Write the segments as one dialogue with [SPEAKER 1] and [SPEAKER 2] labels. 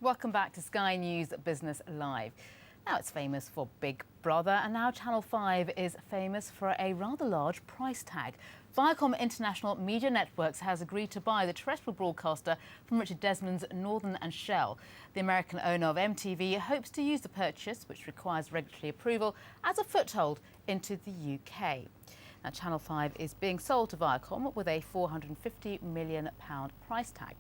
[SPEAKER 1] Welcome back to Sky News Business Live. Now it's famous for Big Brother, and now Channel 5 is famous for a rather large price tag. Viacom International Media Networks has agreed to buy the terrestrial broadcaster from Richard Desmond's Northern and Shell. The American owner of MTV hopes to use the purchase, which requires regulatory approval, as a foothold into the UK. Now, Channel 5 is being sold to Viacom with a £450 million price tag.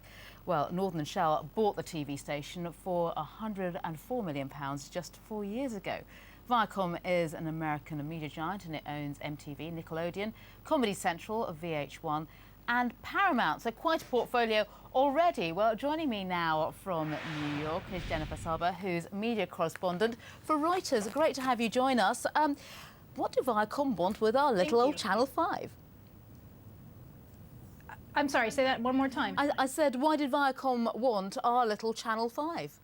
[SPEAKER 1] Well, Northern and Shell bought the TV station for £104 million just 4 years ago. Viacom is an American media giant, and it owns MTV, Nickelodeon, Comedy Central, VH1 and Paramount. So quite a portfolio already. Well, joining me now from New York is Jennifer Saba, who's media correspondent for Reuters. Great to have you join us. What do Viacom want with our little old Channel 5?
[SPEAKER 2] I'm sorry, say that one more time.
[SPEAKER 1] I said, why did Viacom want our little Channel 5?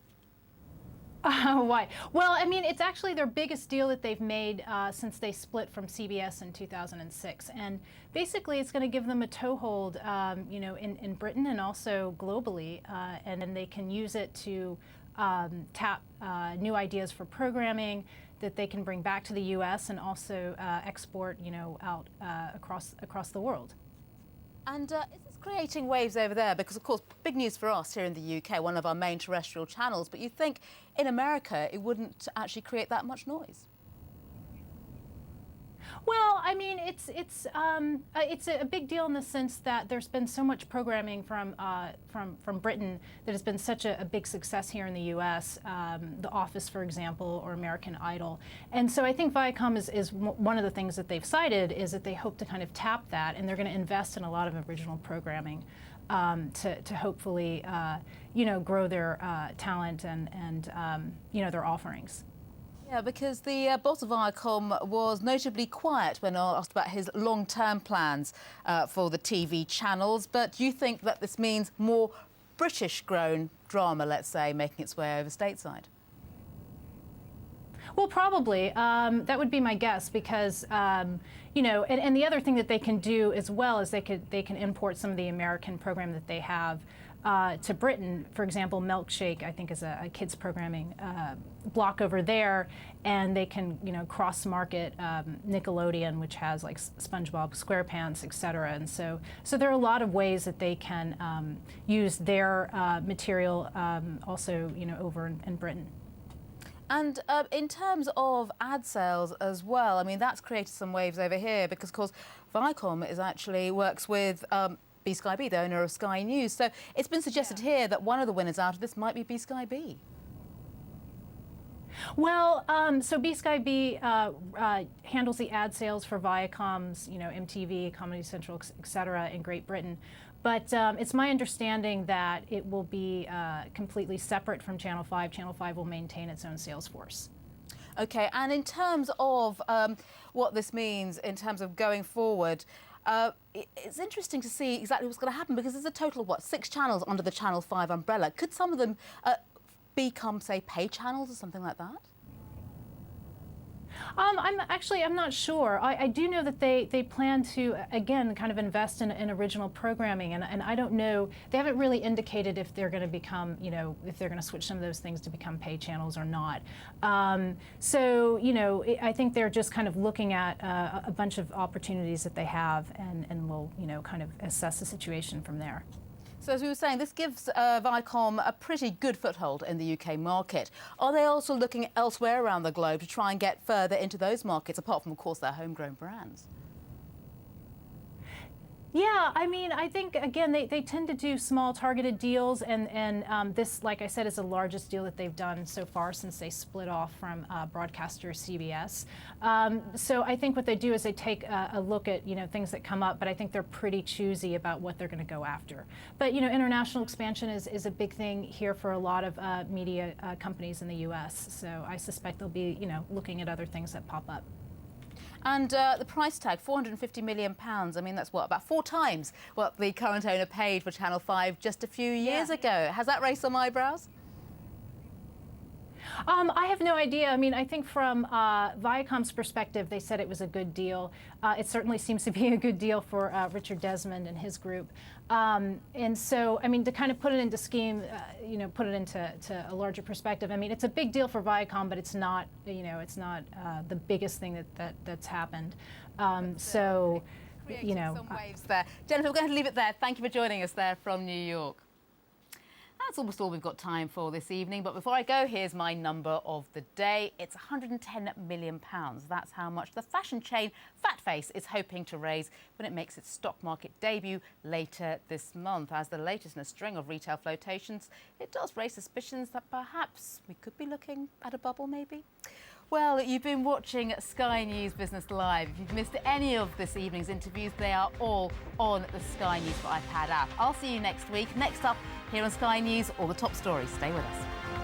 [SPEAKER 2] Why? Well, I mean, it's actually their biggest deal that they've made since they split from CBS in 2006. And basically, it's going to give them a toehold, you know, in Britain and also globally. And then they can use it to tap new ideas for programming that they can bring back to the U.S. and also export, you know, out across the world.
[SPEAKER 1] And is this creating waves over there? Because, of course, big news for us here in the UK, one of our main terrestrial channels. But you think in America it wouldn't actually create that much noise?
[SPEAKER 2] Well, I mean, it's a big deal in the sense that there's been so much programming from Britain that has been such a big success here in the U.S. The Office, for example, or American Idol. And so I think Viacom is one of the things that they've cited is that they hope to kind of tap that, and they're going to invest in a lot of original programming to hopefully, you know, grow their talent and you know, their offerings.
[SPEAKER 1] Yeah, because the boss of Viacom was notably quiet when asked about his long-term plans for the TV channels. But do you think that this means more British-grown drama, let's say, making its way over stateside?
[SPEAKER 2] Well, probably. That would be my guess because, you know, and the other thing that they can do as well is they can import some of the American program that they have to Britain. For example, Milkshake, I think, is a kids programming block over there, and they can, you know, cross-market Nickelodeon, which has like SpongeBob SquarePants, etc. And so there are a lot of ways that they can use their material also, you know, over in Britain.
[SPEAKER 1] And in terms of ad sales as well, I mean, that's created some waves over here because, of course, Viacom actually works with Sky B, the owner of Sky News. So it's been suggested here that one of the winners out of this might be Sky B.
[SPEAKER 2] Well, so Sky B handles the ad sales for Viacom's, you know, MTV, Comedy Central, etc. in Great Britain. But it's my understanding that it will be completely separate from Channel 5. Channel 5 will maintain its own sales force.
[SPEAKER 1] OK, and in terms of what this means in terms of going forward, it's interesting to see exactly what's going to happen because there's a total of, what, 6 channels under the Channel 5 umbrella. Could some of them become, say, pay channels or something like that?
[SPEAKER 2] I'm not sure. I do know that they plan to, again, kind of invest in original programming, and I don't know, they haven't really indicated if they're going to become, you know, if they're going to switch some of those things to become pay channels or not. So, you know, I think they're just kind of looking at a bunch of opportunities that they have, and will, you know, kind of assess the situation from there.
[SPEAKER 1] So as we were saying, this gives Viacom a pretty good foothold in the UK market. Are they also looking elsewhere around the globe to try and get further into those markets, apart from, of course, their homegrown brands?
[SPEAKER 2] Yeah, I mean, I think, again, they tend to do small targeted deals, and this, like I said, is the largest deal that they've done so far since they split off from broadcaster CBS. So I think what they do is they take a look at, you know, things that come up, but I think they're pretty choosy about what they're going to go after. But, you know, international expansion is a big thing here for a lot of media companies in the U.S., so I suspect they'll be, you know, looking at other things that pop up.
[SPEAKER 1] And the price tag, £450 million. I mean, that's what, about 4 times what the current owner paid for Channel 5 just a few years ago. Has that raised some eyebrows?
[SPEAKER 2] I have no idea. I mean, I think from Viacom's perspective, they said it was a good deal. It certainly seems to be a good deal for Richard Desmond and his group. And so, I mean, to kind of put it into scheme, put it into a larger perspective. I mean, it's a big deal for Viacom, but it's not, it's not the biggest thing that's happened. So,
[SPEAKER 1] some waves there. Jennifer, we're going to leave it there. Thank you for joining us there from New York. That's almost all we've got time for this evening. But before I go, here's my number of the day. It's £110 million. That's how much the fashion chain Fat Face is hoping to raise when it makes its stock market debut later this month. As the latest in a string of retail flotations, it does raise suspicions that perhaps we could be looking at a bubble, maybe. Well, you've been watching Sky News Business Live. If you've missed any of this evening's interviews, they are all on the Sky News for iPad app. I'll see you next week. Next up here on Sky News, all the top stories. Stay with us.